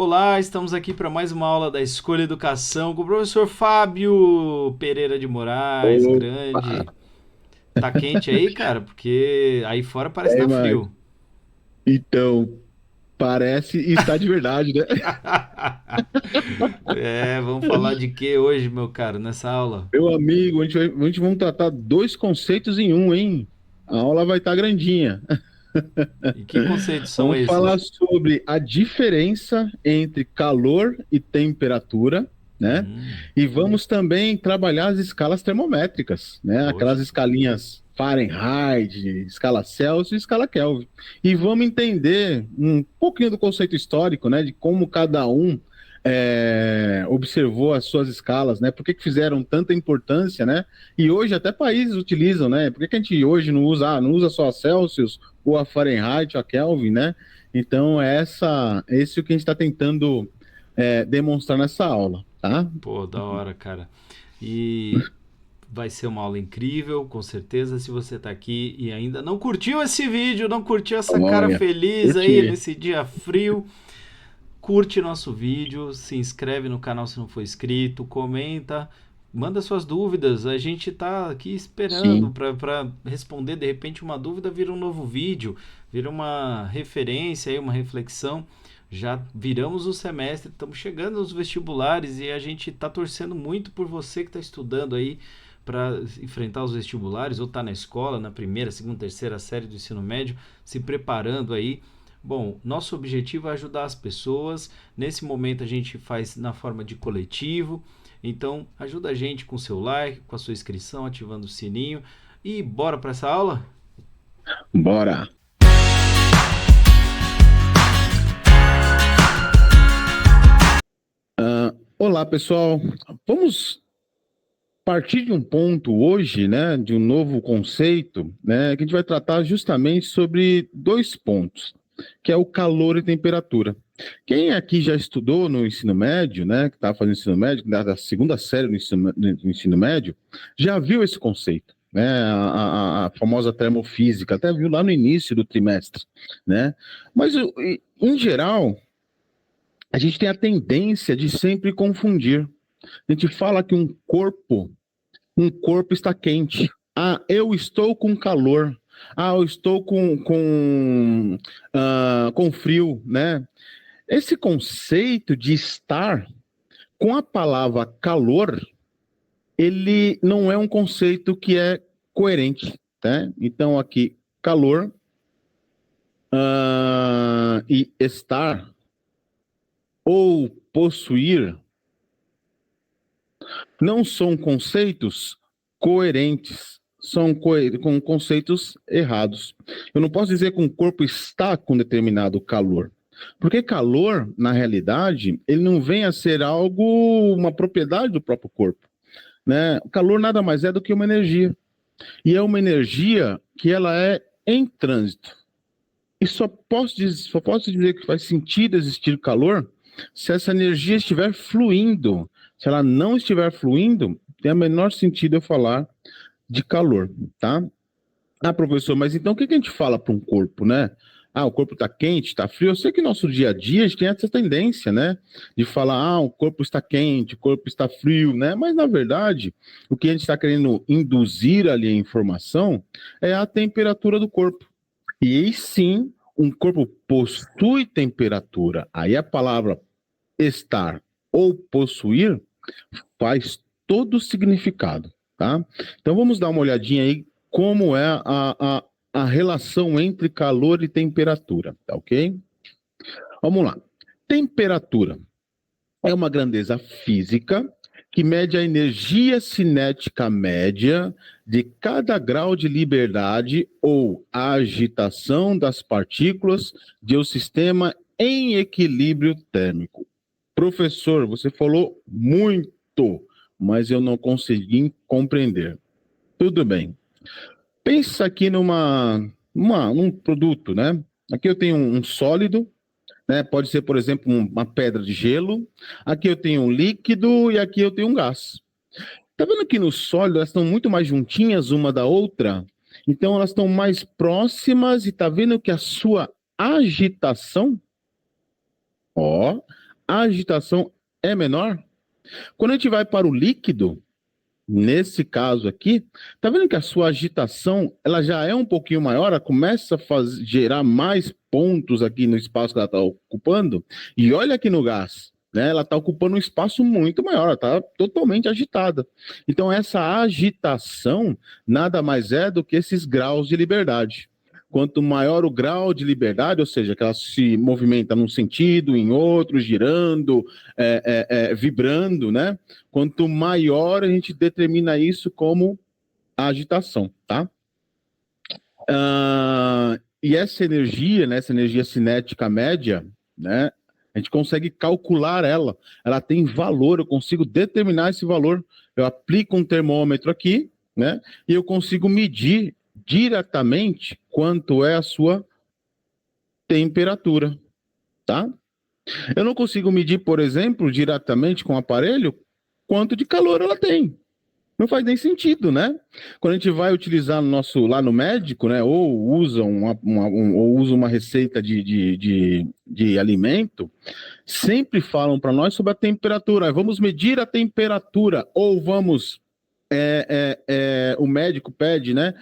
Olá, estamos aqui para mais uma aula da Escolha Educação com o professor Fábio Pereira de Moraes, Opa! grande. Tá quente aí, cara? Porque aí fora parece que É, tá mas frio. então parece e está de verdade, né? É, vamos falar de que hoje, meu caro, nessa aula? Meu amigo, a gente vamos tratar dois conceitos em um, hein? A aula vai estar grandinha. E que conceitos são Vamos falar esses? sobre a diferença entre calor e temperatura, né? Hum, E vamos também trabalhar as escalas termométricas, né? Aquelas poxa. escalinhas Fahrenheit, escala Celsius e escala Kelvin. E vamos entender um pouquinho do conceito histórico, né? De como cada um observou as suas escalas, né? Por que fizeram tanta importância, né? E hoje até países utilizam, né? Por que a gente hoje não usa só a Celsius ou a Fahrenheit, ou a Kelvin, né? Então, esse é o que a gente está tentando demonstrar nessa aula, tá? Pô, da hora, cara. E vai ser uma aula incrível, com certeza. Se você tá aqui e ainda não curtiu esse vídeo, não curtiu essa cara Olha, feliz aí curti. nesse dia frio, curte nosso vídeo, se inscreve no canal se não for inscrito, comenta, manda suas dúvidas. A gente tá aqui esperando Sim. para responder. De repente, uma dúvida vira um novo vídeo, vira uma referência, aí, uma reflexão. Já viramos o semestre, estamos chegando nos vestibulares e a gente está torcendo muito por você que está estudando aí para enfrentar os vestibulares ou está na escola, na primeira, segunda, terceira série do ensino médio, se preparando aí. Bom, nosso objetivo é ajudar as pessoas. Nesse momento a gente faz na forma de coletivo. Então, ajuda a gente com seu like, com a sua inscrição, ativando o sininho. E bora para essa aula? Bora. Olá, pessoal. Vamos partir de um ponto hoje, né, de um novo conceito, né, que a gente vai tratar justamente sobre dois pontos, que é o calor e temperatura. Quem aqui já estudou no ensino médio, né, que está fazendo ensino médio, da segunda série do ensino médio, já viu esse conceito, né, a famosa termofísica, até viu lá no início do trimestre, né? Mas, em geral, a gente tem a tendência de sempre confundir. A gente fala que um corpo está quente. Ah, eu estou com calor. Ah, eu estou com frio, né? Esse conceito de estar com a palavra calor, ele não é um conceito que é coerente, né? Então, aqui, calor e estar ou possuir não são conceitos coerentes, são com conceitos errados. Eu não posso dizer que um corpo está com determinado calor, porque calor, na realidade, ele não vem a ser algo, uma propriedade do próprio corpo, né? O calor nada mais é do que uma energia, e é uma energia que ela é em trânsito. E só posso dizer que faz sentido existir calor se essa energia estiver fluindo. Se ela não estiver fluindo, tem o menor sentido eu falar de calor, tá? Ah, professor, mas então o que a gente fala para um corpo, né? Ah, o corpo está quente, está frio. Eu sei que no nosso dia a dia a gente tem essa tendência, né? De falar, ah, o corpo está quente, o corpo está frio, né? Mas na verdade, o que a gente está querendo induzir ali a informação é a temperatura do corpo. E aí sim, um corpo possui temperatura. Aí a palavra estar ou possuir faz todo o significado, tá? Então vamos dar uma olhadinha aí como é a relação entre calor e temperatura, tá ok? Vamos lá. Temperatura é uma grandeza física que mede a energia cinética média de cada grau de liberdade ou agitação das partículas de um sistema em equilíbrio térmico. Professor, você falou muito, mas eu não consegui compreender. Tudo bem. Pensa aqui num produto, né? Aqui eu tenho um sólido, né? Pode ser, por exemplo, uma pedra de gelo. Aqui eu tenho um líquido e aqui eu tenho um gás. Tá vendo que no sólido elas estão muito mais juntinhas uma da outra? Então elas estão mais próximas e tá vendo que a sua agitação, ó, a agitação é menor. Quando a gente vai para o líquido, nesse caso aqui, tá vendo que a sua agitação ela já é um pouquinho maior, ela começa a gerar mais pontos aqui no espaço que ela está ocupando, e olha aqui no gás, né? Ela está ocupando um espaço muito maior, ela está totalmente agitada. Então, essa agitação nada mais é do que esses graus de liberdade. Quanto maior o grau de liberdade, ou seja, que ela se movimenta num sentido, em outro, girando, vibrando, né? Quanto maior a gente determina isso como agitação, tá? E essa energia, né, essa energia cinética média, né, a gente consegue calcular ela. Ela tem valor, eu consigo determinar esse valor. Eu aplico um termômetro aqui, né, e eu consigo medir diretamente quanto é a sua temperatura, tá? Eu não consigo medir, por exemplo, diretamente com o aparelho, quanto de calor ela tem. Não faz nem sentido, né? Quando a gente vai utilizar lá no médico, né? Ou usa ou usa uma receita de alimento, sempre falam para nós sobre a temperatura. Vamos medir a temperatura, ou vamos. O médico pede, né?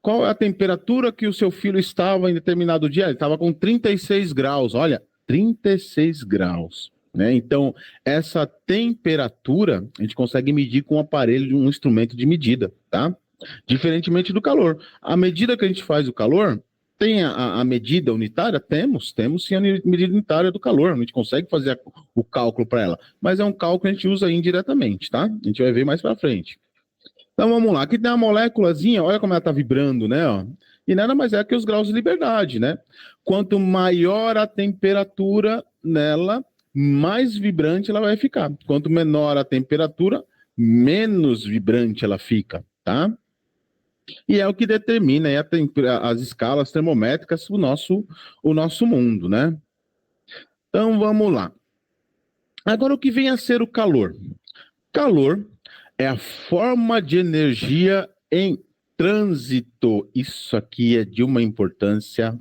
Qual é a temperatura que o seu filho estava em determinado dia? Ele estava com 36 graus. Olha, 36 graus. Né? Então, essa temperatura a gente consegue medir com um aparelho de um instrumento de medida, tá? Diferentemente do calor. A medida que a gente faz do calor, tem a medida unitária? Temos sim a medida unitária do calor. A gente consegue fazer o cálculo para ela. Mas é um cálculo que a gente usa indiretamente, tá? A gente vai ver mais para frente. Então vamos lá, aqui tem uma moléculazinha, olha como ela está vibrando, né? Ó. E nada mais é que os graus de liberdade, né? Quanto maior a temperatura nela, mais vibrante ela vai ficar. Quanto menor a temperatura, menos vibrante ela fica, tá? E é o que determina aí as escalas termométricas o nosso mundo, né? Então vamos lá. Agora o que vem a ser o calor? Calor é a forma de energia em trânsito. Isso aqui é de uma importância.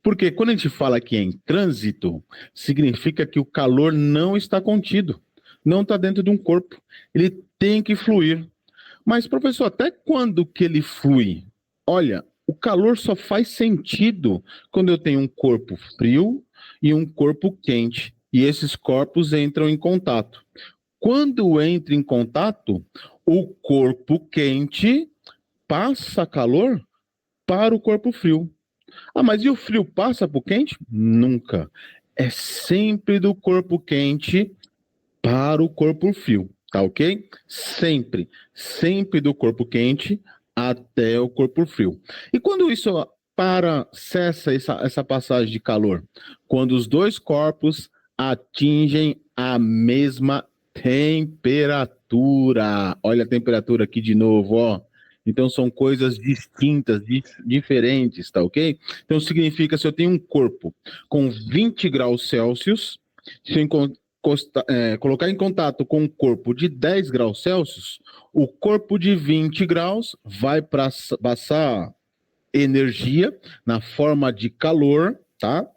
Porque quando a gente fala aqui em trânsito, significa que o calor não está contido, não está dentro de um corpo. Ele tem que fluir. Mas, professor, até quando que ele flui? Olha, o calor só faz sentido quando eu tenho um corpo frio e um corpo quente. E esses corpos entram em contato. Quando entra em contato, o corpo quente passa calor para o corpo frio. Mas e o frio passa para o quente? Nunca. É sempre do corpo quente para o corpo frio, tá ok? Sempre. Sempre do corpo quente até o corpo frio. E quando isso cessa essa passagem de calor? Quando os dois corpos atingem a mesma temperatura. Olha a temperatura aqui de novo, ó. Então são coisas distintas, diferentes, tá ok? Então significa se eu tenho um corpo com 20 graus Celsius, se eu colocar em contato com um corpo de 10 graus Celsius, o corpo de 20 graus vai passar energia na forma de calor, tá?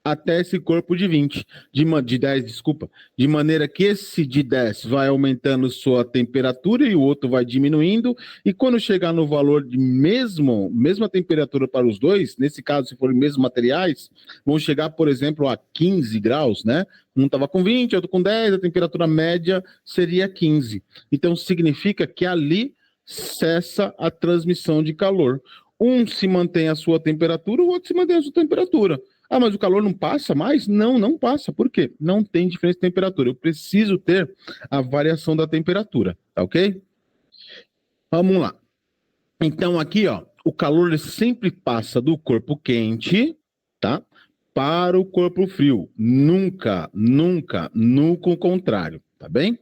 Até esse corpo de 20, de 10, desculpa, de maneira que esse de 10 vai aumentando sua temperatura e o outro vai diminuindo, e quando chegar no valor de mesma temperatura para os dois, nesse caso, se forem mesmos materiais, vão chegar, por exemplo, a 15 graus, né? Um estava com 20, outro com 10, a temperatura média seria 15. Então, significa que ali cessa a transmissão de calor. Um se mantém a sua temperatura, o outro se mantém a sua temperatura. Mas o calor não passa mais? Não, não passa. Por quê? Não tem diferença de temperatura. Eu preciso ter a variação da temperatura, tá ok? Vamos lá. Então aqui, ó, o calor ele sempre passa do corpo quente, tá? Para o corpo frio. Nunca o contrário, tá bem?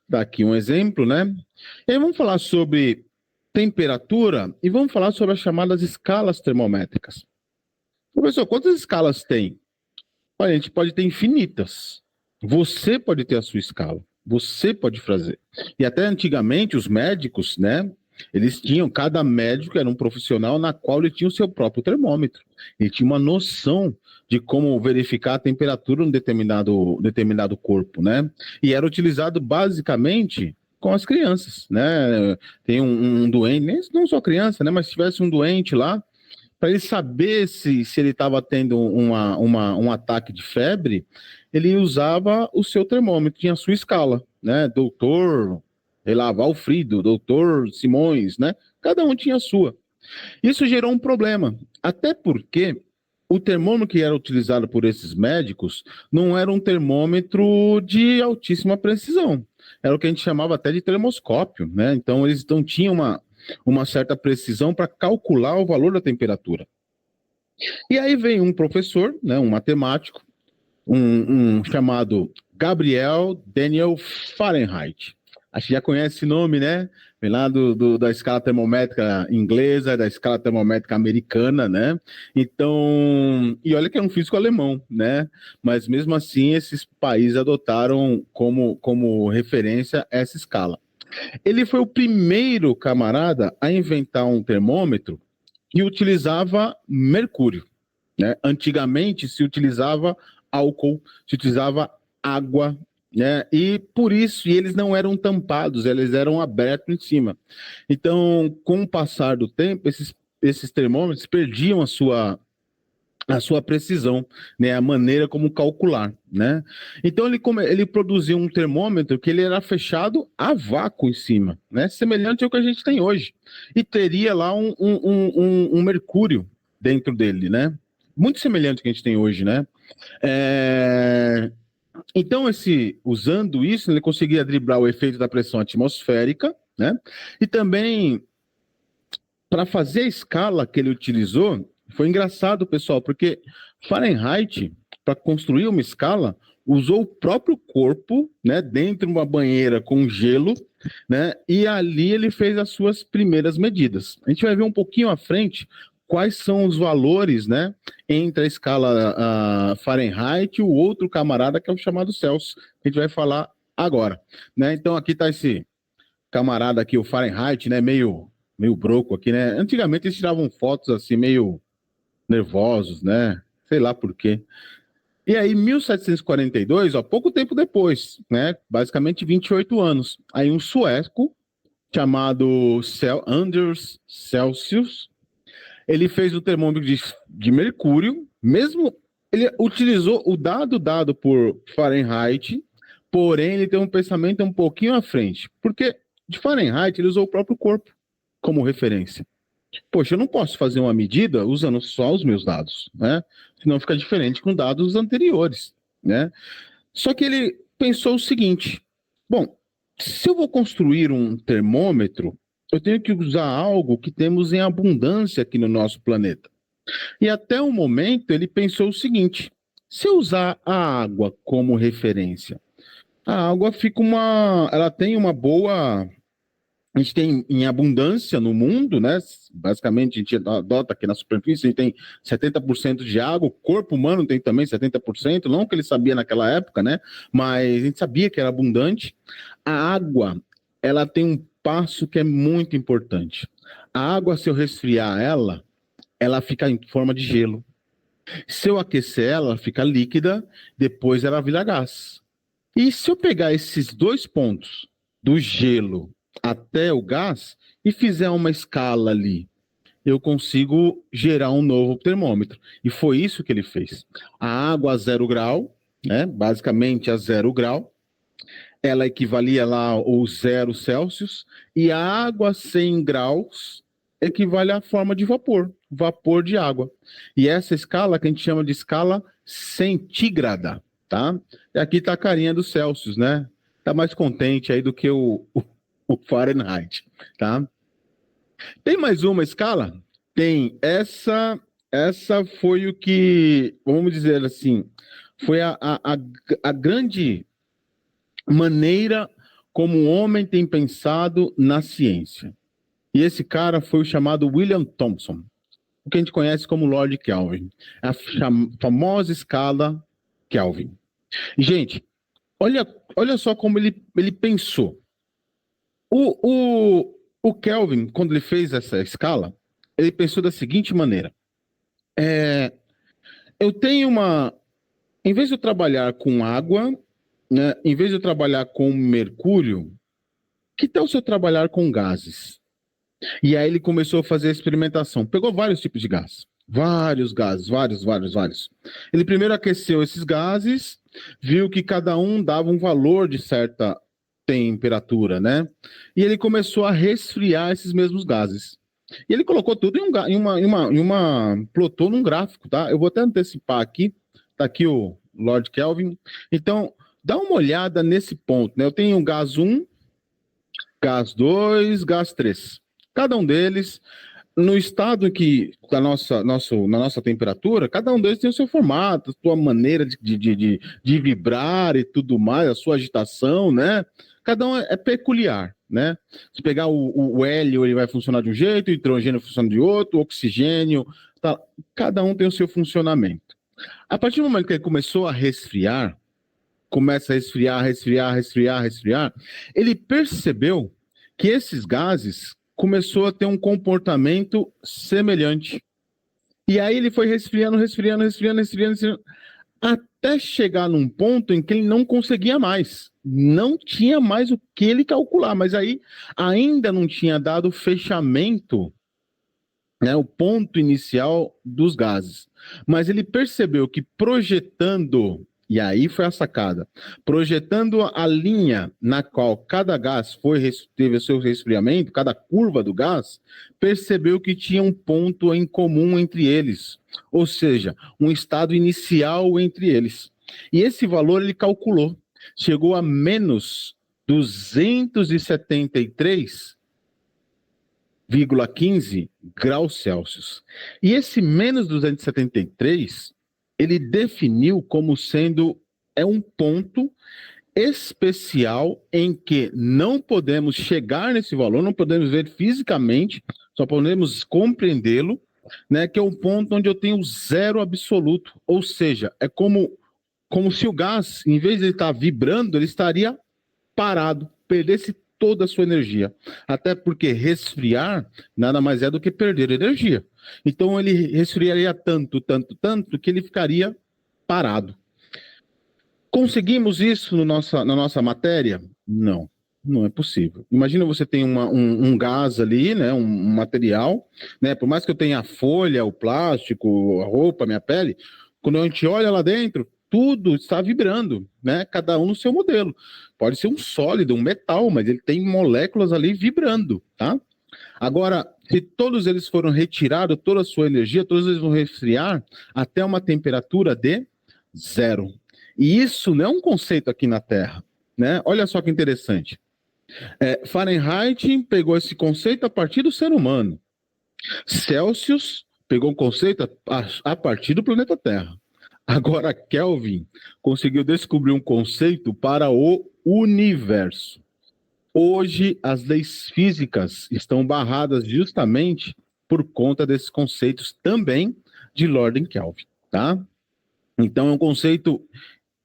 Daqui um exemplo, né? E aí vamos falar sobre temperatura e vamos falar sobre as chamadas escalas termométricas. Professor, quantas escalas tem? Olha, a gente pode ter infinitas. Você pode ter a sua escala. Você pode fazer. E até antigamente, os médicos, né? Eles tinham, cada médico era um profissional na qual ele tinha o seu próprio termômetro. Ele tinha uma noção de como verificar a temperatura em um determinado corpo, né? E era utilizado basicamente com as crianças, né? Tem um doente, não só criança, né? Mas se tivesse um doente lá, para ele saber se ele estava tendo um ataque de febre, ele usava o seu termômetro, tinha a sua escala, né? Doutor, sei lá, Valfrido, doutor Simões, né? Cada um tinha a sua. Isso gerou um problema, até porque o termômetro que era utilizado por esses médicos não era um termômetro de altíssima precisão. Era o que a gente chamava até de termoscópio, né? Então eles não tinham uma certa precisão para calcular o valor da temperatura. E aí vem um professor, né, um matemático, um chamado Gabriel Daniel Fahrenheit. Acho que já conhece esse nome, né? Vem lá da escala termométrica inglesa, da escala termométrica americana, né? Então, e olha que é um físico alemão, né? Mas mesmo assim, esses países adotaram como referência essa escala. Ele foi o primeiro camarada a inventar um termômetro que utilizava mercúrio, né? Antigamente se utilizava álcool, se utilizava água, né? E por isso eles não eram tampados, eles eram abertos em cima. Então, com o passar do tempo, esses termômetros perdiam a sua precisão, né, a maneira como calcular, né? Então ele produziu um termômetro que ele era fechado a vácuo em cima, né, semelhante ao que a gente tem hoje, e teria lá um mercúrio dentro dele, né? Muito semelhante ao que a gente tem hoje, né? Então usando isso, ele conseguia driblar o efeito da pressão atmosférica, né? E também para fazer a escala que ele utilizou, foi engraçado, pessoal, porque Fahrenheit, para construir uma escala, usou o próprio corpo, né, dentro de uma banheira com gelo, né, e ali ele fez as suas primeiras medidas. A gente vai ver um pouquinho à frente quais são os valores, né, entre a escala Fahrenheit e o outro camarada que é o chamado Celsius, que a gente vai falar agora, né? Então aqui está esse camarada aqui, o Fahrenheit, né, meio broco aqui, né? Antigamente eles tiravam fotos assim, meio nervosos, né? Sei lá por quê. E aí, 1742, ó, pouco tempo depois, né? Basicamente 28 anos. Aí um sueco chamado Anders Celsius, ele fez o termômetro de mercúrio, mesmo ele utilizou o dado dado por Fahrenheit, porém ele tem um pensamento um pouquinho à frente, porque de Fahrenheit ele usou o próprio corpo como referência. Poxa, eu não posso fazer uma medida usando só os meus dados, né? Senão fica diferente com dados anteriores, né? Só que ele pensou o seguinte: bom, se eu vou construir um termômetro, eu tenho que usar algo que temos em abundância aqui no nosso planeta. E até o momento ele pensou o seguinte: se eu usar a água como referência, a água ela tem uma boa, a gente tem em abundância no mundo, né? Basicamente, a gente adota aqui na superfície, a gente tem 70% de água, o corpo humano tem também 70%, não que ele sabia naquela época, né? Mas a gente sabia que era abundante. A água, ela tem um passo que é muito importante. A água, se eu resfriar ela fica em forma de gelo. Se eu aquecer ela fica líquida, depois ela vira gás. E se eu pegar esses dois pontos, do gelo até o gás, e fizer uma escala ali, eu consigo gerar um novo termômetro. E foi isso que ele fez. A água a 0 grau, né, basicamente a 0 grau, ela equivalia lá ao 0 Celsius, e a água a 100 graus equivale à forma de vapor de água. E essa escala que a gente chama de escala centígrada, tá? E aqui está a carinha do Celsius, né? Tá mais contente aí do que o Fahrenheit, tá? Tem mais uma escala? Tem. Essa foi o que, vamos dizer assim, foi a grande maneira como o homem tem pensado na ciência. E esse cara foi o chamado William Thomson, o que a gente conhece como Lord Kelvin, a famosa escala Kelvin. Gente, olha só como ele pensou. O Kelvin, quando ele fez essa escala, ele pensou da seguinte maneira: é, eu tenho uma. Em vez de eu trabalhar com água, né, em vez de eu trabalhar com mercúrio, que tal se eu trabalhar com gases? E aí ele começou a fazer a experimentação. Pegou vários tipos de gás. Vários gases, vários. Ele primeiro aqueceu esses gases, viu que cada um dava um valor de certa temperatura, né? E ele começou a resfriar esses mesmos gases. E ele colocou tudo plotou num gráfico, tá? Eu vou até antecipar aqui. Tá aqui o Lord Kelvin. Então, dá uma olhada nesse ponto, né? Eu tenho gás 1, gás 2, gás 3. Cada um deles, no estado que na nossa temperatura, cada um deles tem o seu formato, a sua maneira de vibrar e tudo mais, a sua agitação, né? Cada um é peculiar, né? Se pegar o hélio, ele vai funcionar de um jeito, o hidrogênio funciona de outro, o oxigênio, tá? Cada um tem o seu funcionamento. A partir do momento que ele começou a resfriar, começa a resfriar, ele percebeu que esses gases começou a ter um comportamento semelhante. E aí ele foi resfriando, até chegar num ponto em que ele não conseguia mais. Não tinha mais o que ele calcular, mas aí ainda não tinha dado o fechamento, né, o ponto inicial dos gases. Mas ele percebeu que projetando, e aí foi a sacada, projetando a linha na qual cada gás teve o seu resfriamento, cada curva do gás, percebeu que tinha um ponto em comum entre eles, ou seja, um estado inicial entre eles. E esse valor ele calculou, chegou a menos 273,15 graus Celsius. E esse menos 273, ele definiu como sendo um ponto especial em que não podemos chegar nesse valor, não podemos ver fisicamente, só podemos compreendê-lo, né, que é um ponto onde eu tenho zero absoluto, ou seja, é como se o gás, em vez de ele estar vibrando, ele estaria parado, perdesse toda a sua energia. Até porque resfriar nada mais é do que perder energia. Então ele resfriaria tanto, que ele ficaria parado. Conseguimos isso na nossa matéria? Não, não é possível. Imagina você tem um gás ali, né, um material, né, por mais que eu tenha a folha, o plástico, a roupa, a minha pele, quando a gente olha lá dentro, tudo está vibrando, né, cada um no seu modelo. Pode ser um sólido, um metal, mas ele tem moléculas ali vibrando, tá? Agora, se todos eles foram retirados, toda a sua energia, todos eles vão resfriar até uma temperatura de zero. E isso não é um conceito aqui na Terra, né? Olha só que interessante. Fahrenheit pegou esse conceito a partir do ser humano. Celsius pegou o conceito a partir do planeta Terra. Agora, Kelvin conseguiu descobrir um conceito para o universo. Hoje, as leis físicas estão barradas justamente por conta desses conceitos também de Lord Kelvin, tá? Então, é um conceito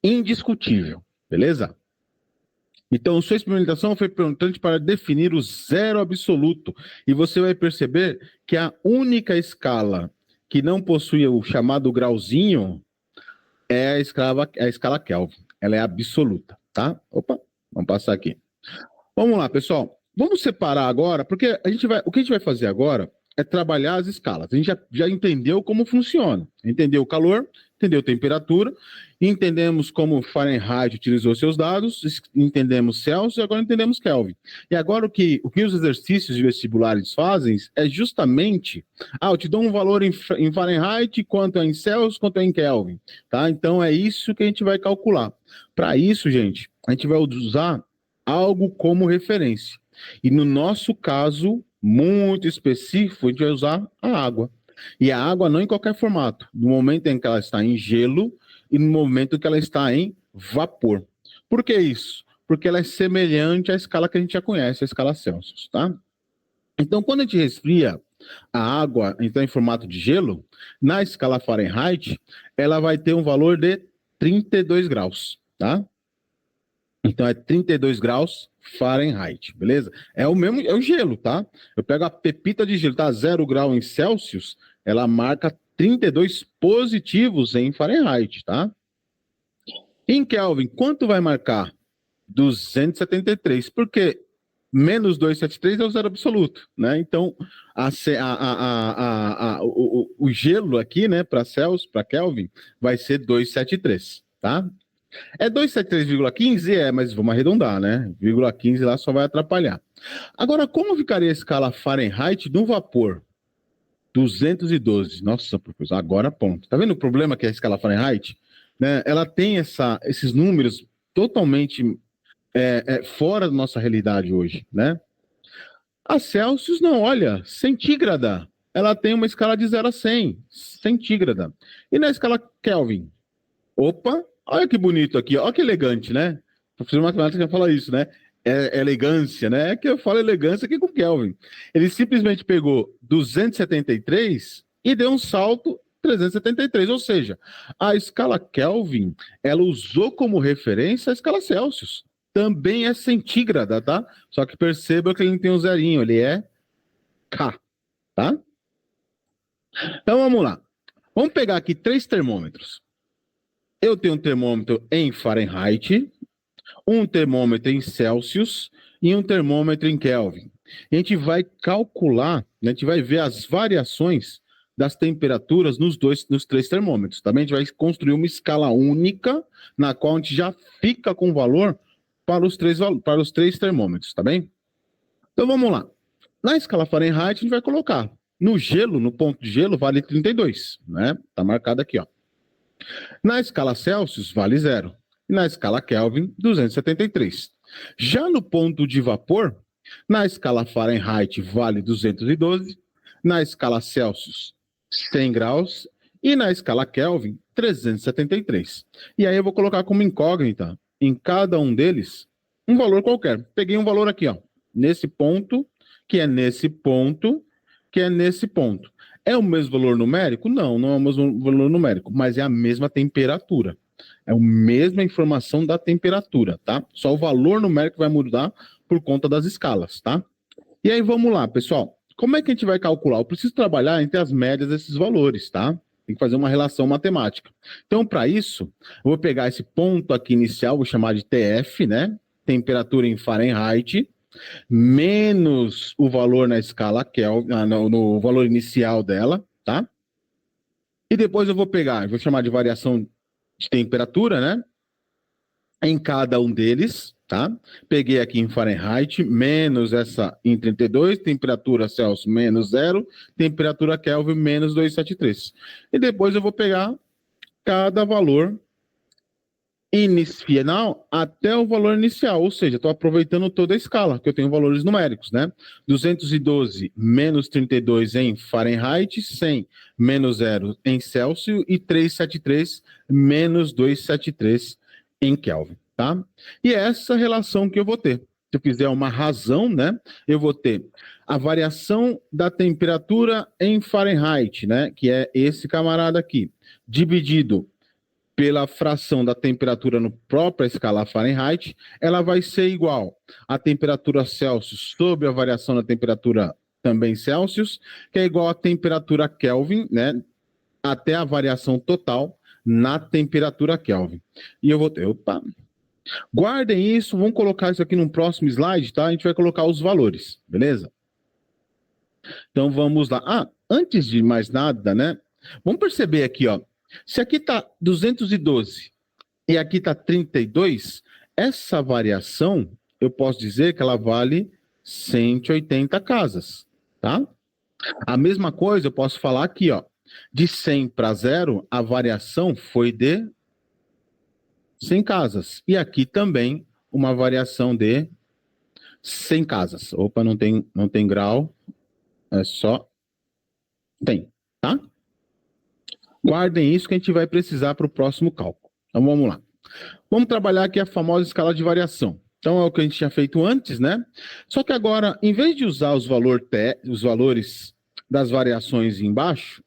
indiscutível, beleza? Então, sua experimentação foi importante para definir o zero absoluto. E você vai perceber que a única escala que não possui o chamado grauzinho é a escala Kelvin. Ela é absoluta, tá? Opa, vamos passar aqui. Vamos lá, pessoal. Vamos separar agora, porque o que a gente vai fazer agora é trabalhar as escalas. A gente já entendeu como funciona. Entendeu o calor, entendeu a temperatura, entendemos como Fahrenheit utilizou seus dados, entendemos Celsius e agora entendemos Kelvin. E agora o que os exercícios de vestibulares fazem é justamente, eu te dou um valor em Fahrenheit, quanto é em Celsius, quanto é em Kelvin. Tá? Então é isso que a gente vai calcular. Para isso, gente, a gente vai usar algo como referência. E no nosso caso, muito específico, a gente vai usar a água. E a água não em qualquer formato. No momento em que ela está em gelo e no momento que ela está em vapor. Por que isso? Porque ela é semelhante à escala que a gente já conhece, a escala Celsius, tá? Então, quando a gente resfria a água então, em formato de gelo, na escala Fahrenheit, ela vai ter um valor de 32 graus, tá? Então é 32 graus Fahrenheit, beleza? É o mesmo, é o gelo, tá? Eu pego a pepita de gelo, tá 0 grau em Celsius, ela marca 32 positivos em Fahrenheit, tá? Em Kelvin, quanto vai marcar? 273, porque menos 273 é o zero absoluto, né? Então, o gelo aqui, né, para Celsius, para Kelvin, vai ser 273, tá? É 273,15? É, mas vamos arredondar, né? Vírgula 15 lá só vai atrapalhar. Agora, como ficaria a escala Fahrenheit no vapor? 212. Nossa, professor, agora ponto. Tá vendo o problema que é a escala Fahrenheit? Né? Ela tem esses números totalmente fora da nossa realidade hoje, né? A Celsius não, olha, centígrada. Ela tem uma escala de 0 a 100, centígrada. E na escala Kelvin? Opa, olha que bonito aqui, olha que elegante, né? O professor de matemática fala isso, né? É elegância, né? É que eu falo elegância aqui com o Kelvin. Ele simplesmente pegou 273 e deu um salto 373, ou seja, a escala Kelvin, ela usou como referência a escala Celsius. Também é centígrada, tá? Só que perceba que ele não tem um zerinho, ele é K, tá? Então vamos lá. Vamos pegar aqui 3 termômetros. Eu tenho um termômetro em Fahrenheit, um termômetro em Celsius e um termômetro em Kelvin. A gente vai calcular, né, a gente vai ver as variações das temperaturas nos 3 termômetros. Também a gente vai construir uma escala única, na qual a gente já fica com valor para os três termômetros, tá bem? Então vamos lá. Na escala Fahrenheit, a gente vai colocar no gelo, no ponto de gelo, vale 32, né? Tá marcado aqui, ó. Na escala Celsius, vale 0. E na escala Kelvin, 273. Já no ponto de vapor, na escala Fahrenheit, vale 212. Na escala Celsius, 100 graus. E na escala Kelvin, 373. E aí eu vou colocar como incógnita, em cada um deles, um valor qualquer. Peguei um valor aqui, ó. Nesse ponto, que é nesse ponto, que é nesse ponto. É o mesmo valor numérico? Não, não é o mesmo valor numérico, mas é a mesma temperatura. É a mesma informação da temperatura, tá? Só o valor numérico vai mudar por conta das escalas, tá? E aí vamos lá, pessoal. Como é que a gente vai calcular? Eu preciso trabalhar entre as médias desses valores, tá? Tem que fazer uma relação matemática. Então, para isso, eu vou pegar esse ponto aqui inicial, vou chamar de TF, né? Temperatura em Fahrenheit, menos o valor na escala Kelvin, no valor inicial dela, tá? E depois eu vou pegar, vou chamar de variação de temperatura, né? Em cada um deles, tá? Peguei aqui em Fahrenheit, menos essa em 32, temperatura Celsius menos 0, temperatura Kelvin menos 273. E depois eu vou pegar cada valor final até o valor inicial, ou seja, estou aproveitando toda a escala, que eu tenho valores numéricos, né? 212 menos 32 em Fahrenheit, 100 menos 0 em Celsius e 373 menos 273 em Kelvin, tá? E é essa relação que eu vou ter. Se eu fizer uma razão, né, eu vou ter a variação da temperatura em Fahrenheit, né, que é esse camarada aqui, dividido pela fração da temperatura no própria escala Fahrenheit, ela vai ser igual à temperatura Celsius sobre a variação da temperatura também Celsius, que é igual à temperatura Kelvin, né, até a variação total na temperatura Kelvin. E eu vou ter, opa, guardem isso, vamos colocar isso aqui no próximo slide, tá? A gente vai colocar os valores, beleza? Então vamos lá. Ah, antes de mais nada, né? Vamos perceber aqui, ó. Se aqui está 212 e aqui está 32, essa variação, eu posso dizer que ela vale 180 casas, tá? A mesma coisa eu posso falar aqui, ó. De 100 para 0, a variação foi de 100 casas. E aqui também uma variação de 100 casas. Opa, não tem grau, é só tem, tá? Guardem isso que a gente vai precisar para o próximo cálculo. Então vamos lá. Vamos trabalhar aqui a famosa escala de variação. Então é o que a gente tinha feito antes, né? Só que agora, em vez de usar os valores das variações embaixo,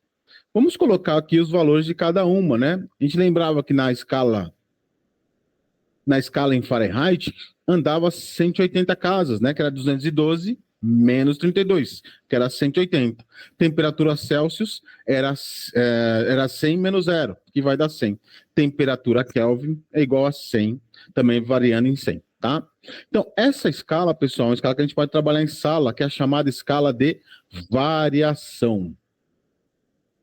vamos colocar aqui os valores de cada uma, né? A gente lembrava que na escala na escala em Fahrenheit, andava 180 casas, né? Que era 212 menos 32, que era 180. Temperatura Celsius era 100 menos zero, que vai dar 100. Temperatura Kelvin é igual a 100, também variando em 100, tá? Então, essa escala, pessoal, é uma escala que a gente pode trabalhar em sala, que é a chamada escala de variação.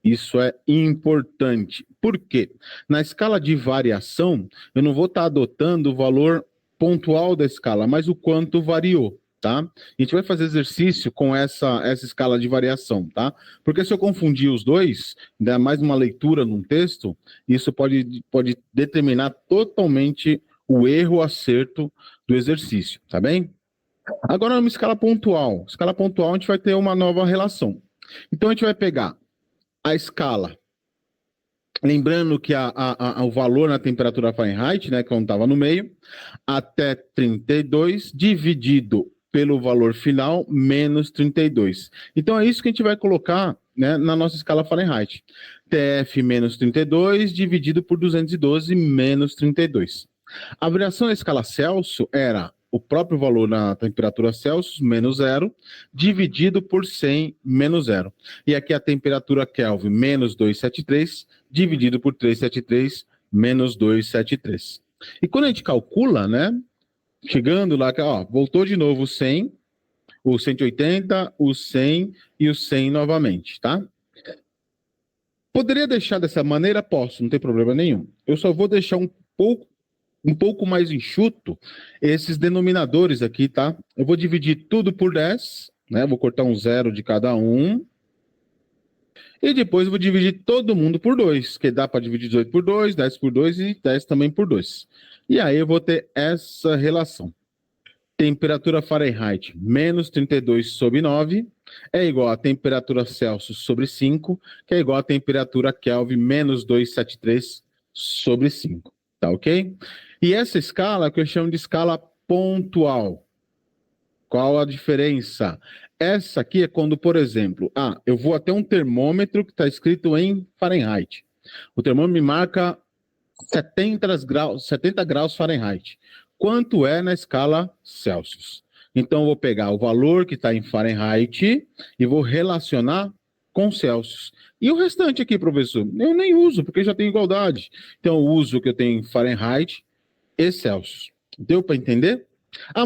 Isso é importante. Por quê? Na escala de variação, eu não vou estar adotando o valor pontual da escala, mas o quanto variou, tá? A gente vai fazer exercício com essa escala de variação, tá? Porque se eu confundir os dois, ainda mais uma leitura num texto, isso pode determinar totalmente o erro ou acerto do exercício, tá bem? Agora, numa escala pontual. Escala pontual, a gente vai ter uma nova relação. Então, a gente vai pegar a escala. Lembrando que o valor na temperatura Fahrenheit, né, que eu estava no meio, até 32, dividido pelo valor final, menos 32. Então, é isso que a gente vai colocar, né, na nossa escala Fahrenheit. TF menos 32, dividido por 212, menos 32. A variação da escala Celsius era o próprio valor na temperatura Celsius, menos zero, dividido por 100, menos zero. E aqui a temperatura Kelvin, menos 273, dividido por 373, menos 273. E quando a gente calcula, né, chegando lá, ó, voltou de novo o 100, o 180, o 100 e o 100 novamente, tá? Poderia deixar dessa maneira? Posso, não tem problema nenhum. Eu só vou deixar um pouco mais enxuto esses denominadores aqui, tá? Eu vou dividir tudo por 10, né? Vou cortar um zero de cada um. E depois eu vou dividir todo mundo por 2, que dá para dividir 18 por 2, 10 por 2 e 10 também por 2. E aí eu vou ter essa relação. Temperatura Fahrenheit menos 32 sobre 9 é igual a temperatura Celsius sobre 5, que é igual a temperatura Kelvin menos 273 sobre 5. Tá ok? E essa escala que eu chamo de escala pontual. Qual a diferença? Essa aqui é quando, por exemplo, eu vou até um termômetro que está escrito em Fahrenheit. O termômetro me marca 70 graus Fahrenheit. Quanto é na escala Celsius? Então, eu vou pegar o valor que está em Fahrenheit e vou relacionar com Celsius. E o restante aqui, professor? Eu nem uso, porque já tem igualdade. Então, eu uso o que eu tenho em Fahrenheit e Celsius. Deu para entender?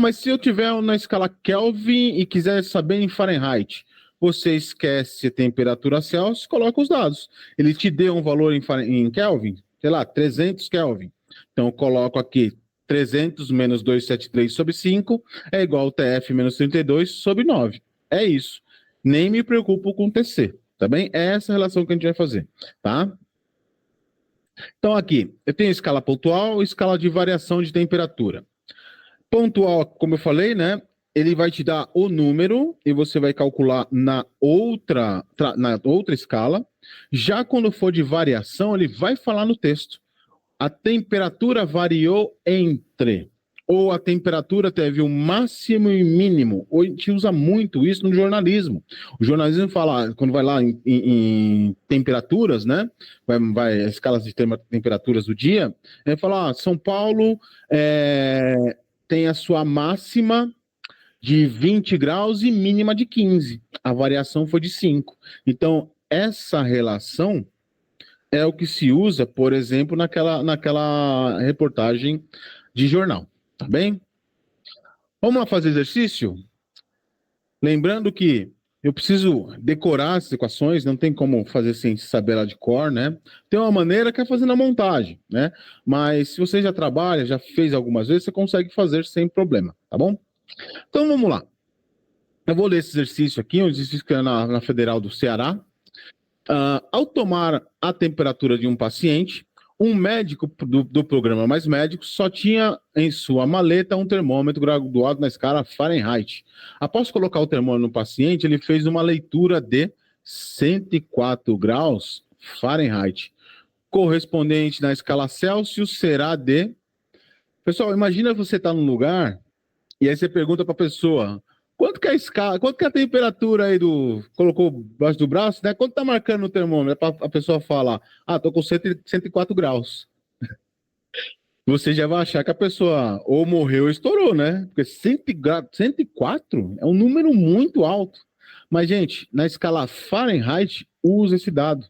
Mas se eu tiver na escala Kelvin e quiser saber em Fahrenheit, você esquece a temperatura Celsius, coloca os dados. Ele te deu um valor em Kelvin, sei lá, 300 Kelvin. Então, eu coloco aqui 300 menos 273 sobre 5 é igual ao TF menos 32 sobre 9. É isso. Nem me preocupo com TC, tá bem? É essa relação que a gente vai fazer, tá? Então, aqui, eu tenho escala pontual e escala de variação de temperatura. Pontual, como eu falei, né? Ele vai te dar o número e você vai calcular na outra escala. Já quando for de variação, ele vai falar no texto. A temperatura variou entre, ou a temperatura teve o máximo e mínimo. Ou a gente usa muito isso no jornalismo. O jornalismo fala, quando vai lá em temperaturas, né? Vai escalas de temperaturas do dia, ele fala, São Paulo tem a sua máxima de 20 graus e mínima de 15. A variação foi de 5. Então, essa relação é o que se usa, por exemplo, naquela reportagem de jornal, tá bem? Vamos lá fazer exercício? Lembrando que eu preciso decorar as equações, não tem como fazer sem saber ela de cor, né? Tem uma maneira que é fazendo a montagem, né? Mas se você já trabalha, já fez algumas vezes, você consegue fazer sem problema, tá bom? Então vamos lá. Eu vou ler esse exercício aqui, um exercício que é na Federal do Ceará. Ao tomar a temperatura de um paciente, um médico do programa Mais Médicos só tinha em sua maleta um termômetro graduado na escala Fahrenheit. Após colocar o termômetro no paciente, ele fez uma leitura de 104 graus Fahrenheit. Correspondente na escala Celsius será de... Pessoal, imagina você estar num lugar e aí você pergunta para a pessoa... Quanto que é a escala, quanto que é a temperatura aí colocou debaixo do braço, né? Quanto tá marcando no termômetro? A pessoa fala, tô com 104 graus. você já vai achar que a pessoa ou morreu ou estourou, né? Porque 104 é um número muito alto. Mas, gente, na escala Fahrenheit, usa esse dado.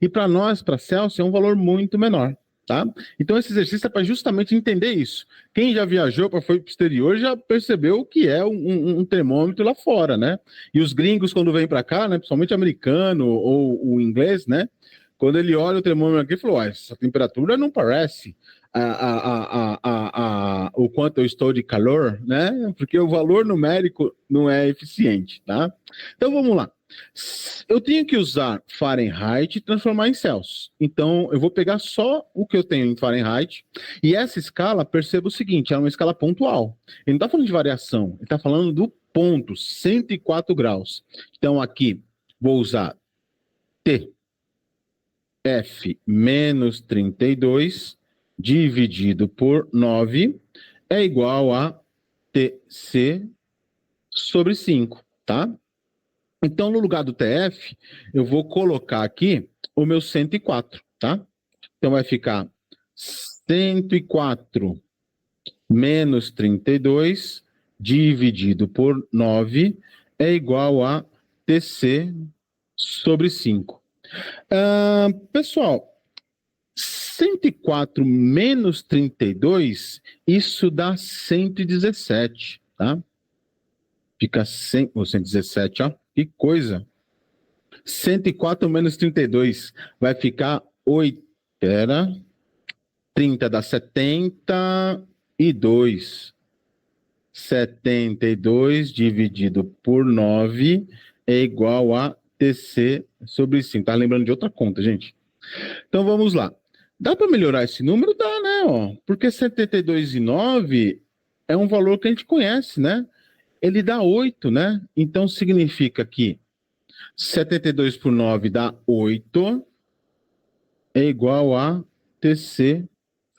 E para nós, para Celsius, é um valor muito menor, tá? Então, esse exercício é para justamente entender isso. Quem já viajou para foi para o exterior já percebeu o que é um termômetro lá fora, né? E os gringos, quando vêm para cá, né, principalmente americano ou o inglês, né? Quando ele olha o termômetro aqui, ele falou: essa temperatura não parece o quanto eu estou de calor, né? Porque o valor numérico não é eficiente, tá? Então vamos lá. Eu tenho que usar Fahrenheit e transformar em Celsius. Então, eu vou pegar só o que eu tenho em Fahrenheit. E essa escala, perceba o seguinte, é uma escala pontual. Ele não está falando de variação, ele está falando do ponto, 104 graus. Então, aqui, vou usar TF menos 32 dividido por 9 é igual a TC sobre 5, tá? Então, no lugar do TF, eu vou colocar aqui o meu 104, tá? Então, vai ficar 104 menos 32 dividido por 9 é igual a TC sobre 5. Pessoal, 104 menos 32, isso dá 117, tá? Fica 117, ó. Que coisa. 104 menos 32 vai ficar 8. Era 30 dá 72. 72 dividido por 9 é igual a TC sobre 5. Tá lembrando de outra conta, gente? Então vamos lá. Dá para melhorar esse número? Dá, né? Ó, porque 72,9 é um valor que a gente conhece, né? Ele dá 8, né? Então significa que 72 por 9 dá 8, é igual a TC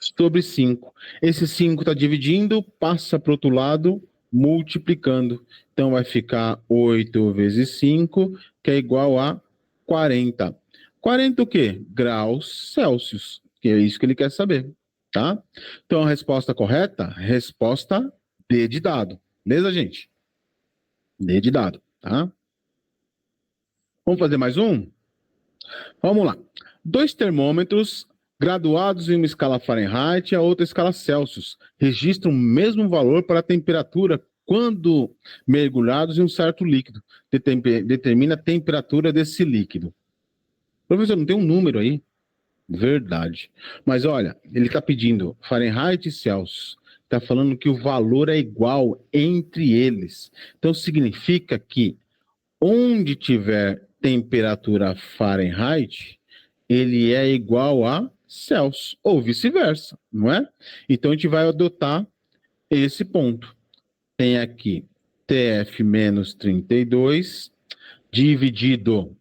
sobre 5. Esse 5 está dividindo, passa para o outro lado, multiplicando. Então vai ficar 8 vezes 5, que é igual a 40. 40 o quê? Graus Celsius, que é isso que ele quer saber, tá? Então a resposta correta? Resposta D de dado. Beleza, gente? D de dado, tá? Vamos fazer mais um? Vamos lá. Dois termômetros graduados em uma escala Fahrenheit e a outra escala Celsius registram o mesmo valor para a temperatura quando mergulhados em um certo líquido. Determina a temperatura desse líquido. Professor, não tem um número aí? Verdade. Mas olha, ele está pedindo Fahrenheit e Celsius. Está falando que o valor é igual entre eles. Então significa que onde tiver temperatura Fahrenheit, ele é igual a Celsius, ou vice-versa, não é? Então a gente vai adotar esse ponto. Tem aqui TF menos 32 dividido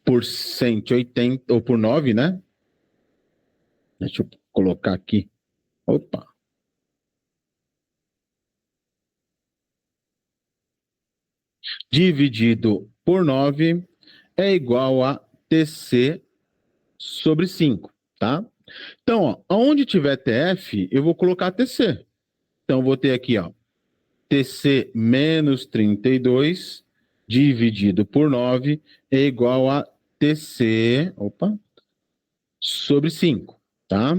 por 180, ou por 9, né? Deixa eu colocar aqui. Opa. Dividido por 9 é igual a TC sobre 5, tá? Então, ó, onde tiver TF, eu vou colocar TC. Então, eu vou ter aqui, ó, TC menos 32 dividido por 9 é igual a TC, sobre 5, tá?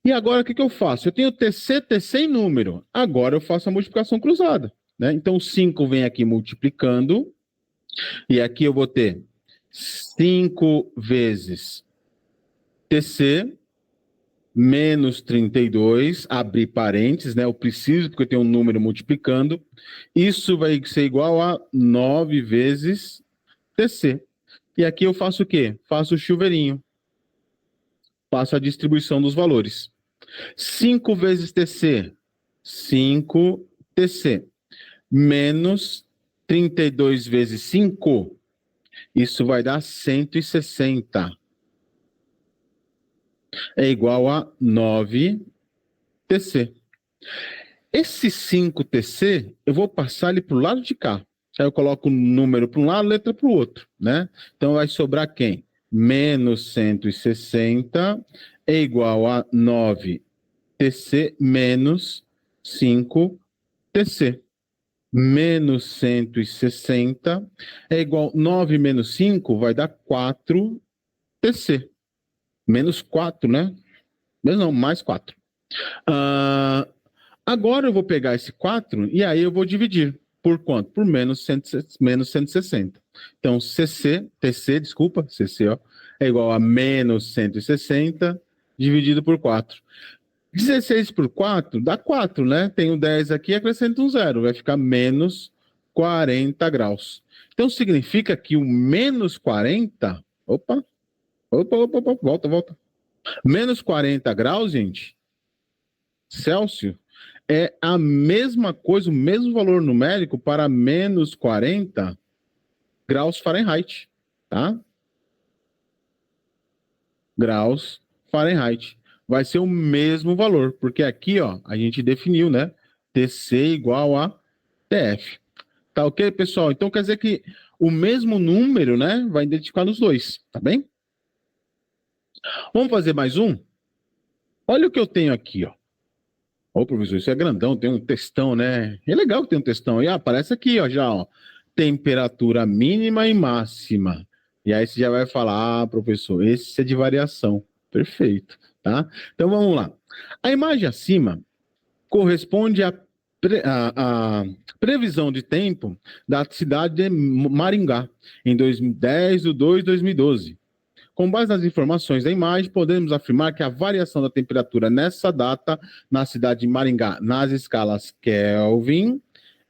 E agora, o que eu faço? Eu tenho TC, TC em número. Agora eu faço a multiplicação cruzada, né? Então, 5 vem aqui multiplicando, e aqui eu vou ter 5 vezes TC menos 32, abrir parênteses, né? Eu preciso porque eu tenho um número multiplicando. Isso vai ser igual a 9 vezes TC. E aqui eu faço o quê? Faço o chuveirinho. Faço a distribuição dos valores. 5 vezes TC, 5 TC, menos 32 vezes 5, isso vai dar 160. É igual a 9 TC. Esse 5 TC, eu vou passar ele para o lado de cá. Aí eu coloco o número para um lado, letra para o outro, né? Então vai sobrar quem? menos 160 é igual a 9TC menos 5TC. Menos 160 é igual 9 menos 5 vai dar 4TC. Menos 4, né? Menos não, mais 4. Agora eu vou pegar esse 4 e aí eu vou dividir. Por quanto? Por menos 160. Então, CC, ó, é igual a menos 160 dividido por 4. 16 por 4 dá 4, né? Tenho 10 aqui, acrescento um zero, vai ficar menos 40 graus. Então, significa que o menos 40... Opa, volta. Menos 40 graus, gente, Celsius, é a mesma coisa, o mesmo valor numérico para menos 40 graus Fahrenheit, tá? Graus Fahrenheit. Vai ser o mesmo valor, porque aqui, ó, a gente definiu, né? TC igual a TF. Tá ok, pessoal? Então quer dizer que o mesmo número, né, vai identificar nos dois, tá bem? Vamos fazer mais um? Olha o que eu tenho aqui, ó. Ô, professor, isso é grandão, tem um textão, né? É legal que tem um textão. E aparece aqui, ó, já, ó. Temperatura mínima e máxima. E aí você já vai falar, professor, esse é de variação. Perfeito, tá? Então vamos lá. A imagem acima corresponde à previsão de tempo da cidade de Maringá, em 10 de 2 de 2012. Com base nas informações da imagem, podemos afirmar que a variação da temperatura nessa data na cidade de Maringá, nas escalas Kelvin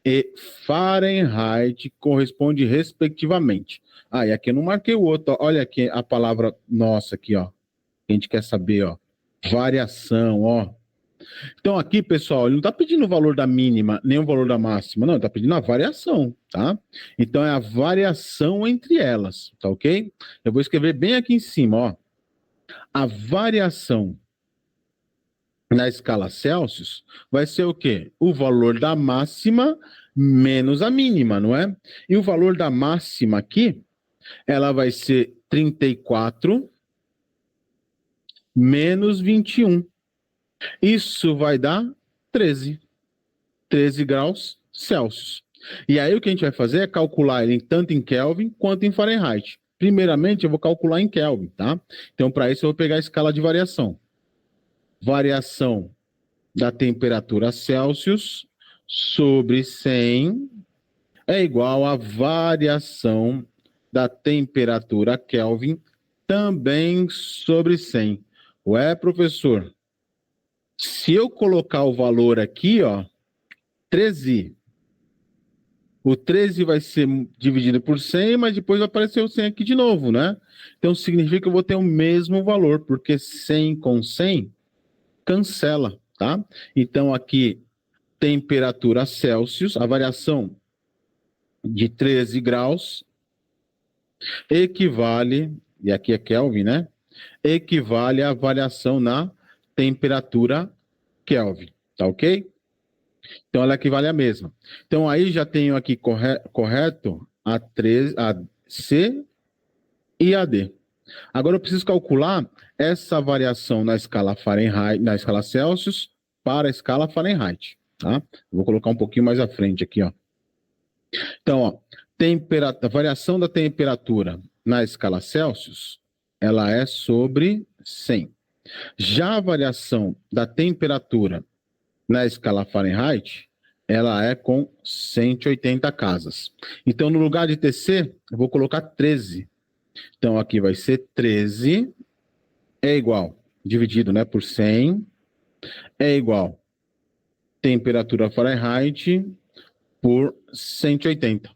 e Fahrenheit, corresponde respectivamente. E aqui eu não marquei o outro, ó. Olha aqui a palavra nossa aqui, ó. A gente quer saber, ó. Variação, ó. Então aqui, pessoal, ele não está pedindo o valor da mínima, nem o valor da máxima, não, ele está pedindo a variação, tá? Então é a variação entre elas, tá ok? Eu vou escrever bem aqui em cima, ó. A variação na escala Celsius vai ser o quê? O valor da máxima menos a mínima, não é? E o valor da máxima aqui, ela vai ser 34 menos 21. Isso vai dar 13 graus Celsius. E aí o que a gente vai fazer é calcular ele tanto em Kelvin quanto em Fahrenheit. Primeiramente, eu vou calcular em Kelvin, tá? Então, para isso, eu vou pegar a escala de variação. Variação da temperatura Celsius sobre 100 é igual a variação da temperatura Kelvin também sobre 100. Ué, professor, se eu colocar o valor aqui, ó, 13, o 13 vai ser dividido por 100, mas depois vai aparecer o 100 aqui de novo, né? Então significa que eu vou ter o mesmo valor, porque 100 com 100 cancela, tá? Então aqui, temperatura Celsius, a variação de 13 graus equivale, e aqui é Kelvin, né? Equivale à variação na temperatura Kelvin, tá ok? Então ela equivale à mesma. Então aí já tenho aqui correto a C e a D. Agora eu preciso calcular essa variação na escala Fahrenheit, na escala Celsius para a escala Fahrenheit, tá? Vou colocar um pouquinho mais à frente aqui, ó. Então, ó, a variação da temperatura na escala Celsius, ela é sobre 100. Já a variação da temperatura na escala Fahrenheit, ela é com 180 casas. Então, no lugar de TC, eu vou colocar 13. Então, aqui vai ser 13 é igual, dividido, né, por 100, é igual temperatura Fahrenheit por 180.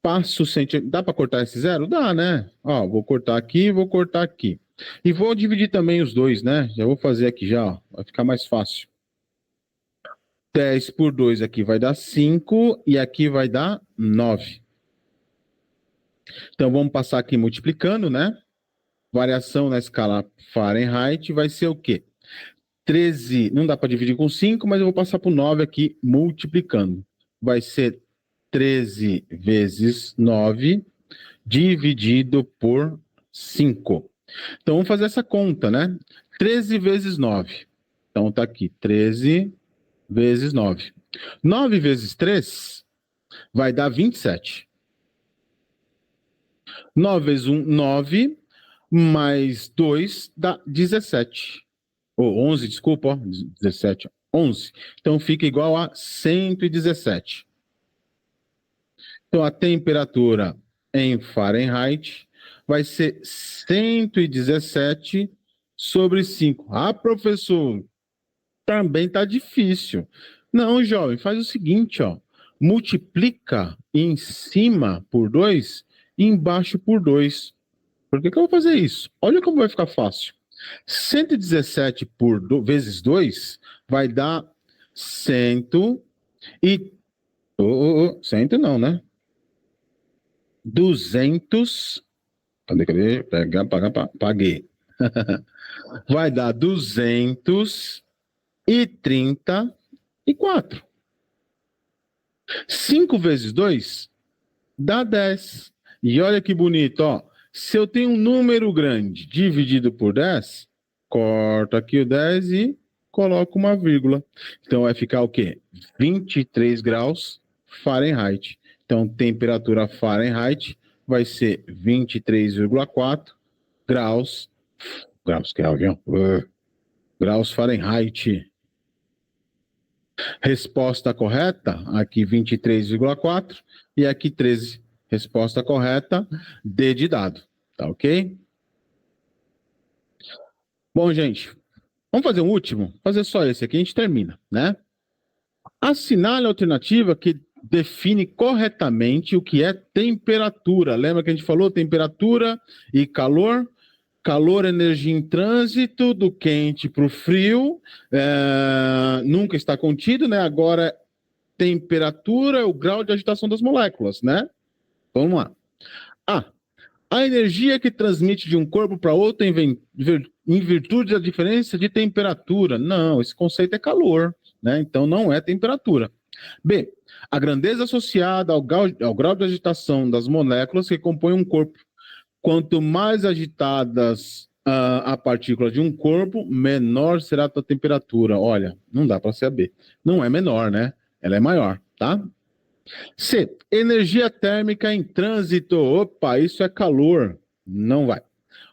Passo 180. Dá para cortar esse zero? Dá, né? Ó, vou cortar aqui, vou cortar aqui. E vou dividir também os dois, né? Já vou fazer aqui já, ó. Vai ficar mais fácil. 10 por 2 aqui vai dar 5 e aqui vai dar 9. Então vamos passar aqui multiplicando, né? Variação na escala Fahrenheit vai ser o quê? 13, não dá para dividir com 5, mas eu vou passar por 9 aqui multiplicando. Vai ser 13 vezes 9 dividido por 5. Então, vamos fazer essa conta, né? 13 vezes 9. Então, tá aqui, 13 vezes 9. 9 vezes 3 vai dar 27. 9 vezes 1, 9, mais 2 dá 17. Ou 11, desculpa, ó, 17, 11. Então, fica igual a 117. Então, a temperatura em Fahrenheit vai ser 117 sobre 5. Ah, professor, também está difícil. Não, jovem, faz o seguinte, ó. Multiplica em cima por 2 e embaixo por 2. Por que eu vou fazer isso? Olha como vai ficar fácil. 117 vezes 2 vai dar 100 e... 100 não, né? 200. Cadê? Pegar, pagar, paguei. Vai dar 234. 5 vezes 2 dá 10. E olha que bonito, ó. Se eu tenho um número grande dividido por 10, corto aqui o 10 e coloco uma vírgula. Então vai ficar o quê? 23 graus Fahrenheit. Então, temperatura Fahrenheit vai ser 23,4 graus. Graus Kelvin. Graus Fahrenheit. Resposta correta, aqui 23,4 e aqui 13. Resposta correta, D de dado. Tá ok? Bom, gente, vamos fazer um último? Fazer só esse aqui, a gente termina, né? Assinale a alternativa que define corretamente o que é temperatura. Lembra que a gente falou temperatura e calor? Calor, energia em trânsito, do quente para o frio, nunca está contido, né? Agora, temperatura é o grau de agitação das moléculas, né? Vamos lá. A energia que transmite de um corpo para outro em virtude da diferença de temperatura. Não, esse conceito é calor, né? Então não é temperatura. B, a grandeza associada ao grau de agitação das moléculas que compõem um corpo. Quanto mais agitadas a partícula de um corpo, menor será a tua temperatura. Olha, não dá para saber. Não é menor, né? Ela é maior, tá? C, energia térmica em trânsito. Opa, isso é calor. Não vai.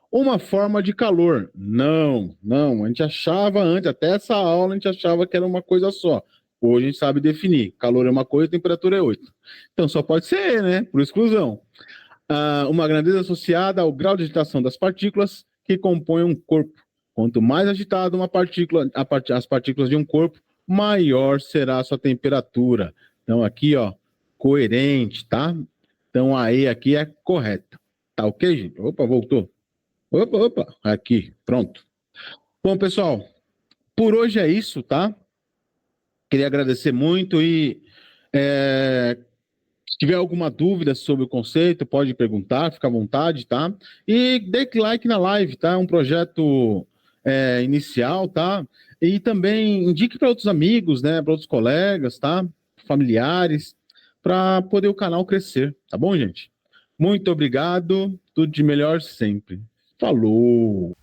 Uma forma de calor. Não, não. A gente achava antes, até essa aula, a gente achava que era uma coisa só. Hoje a gente sabe definir. Calor é uma coisa, temperatura é 8. Então só pode ser E, né? Por exclusão. Uma grandeza associada ao grau de agitação das partículas que compõem um corpo. Quanto mais agitada uma partícula, as partículas de um corpo, maior será a sua temperatura. Então aqui, ó, coerente, tá? Então a E aqui é correta. Tá ok, gente? Opa, voltou. Opa, aqui, pronto. Bom, pessoal, por hoje é isso, tá? Queria agradecer muito e se tiver alguma dúvida sobre o conceito, pode perguntar, fica à vontade, tá? E dê like na live, tá? É um projeto inicial, tá? E também indique para outros amigos, né? Para outros colegas, tá? Familiares, para poder o canal crescer, tá bom, gente? Muito obrigado, tudo de melhor sempre. Falou!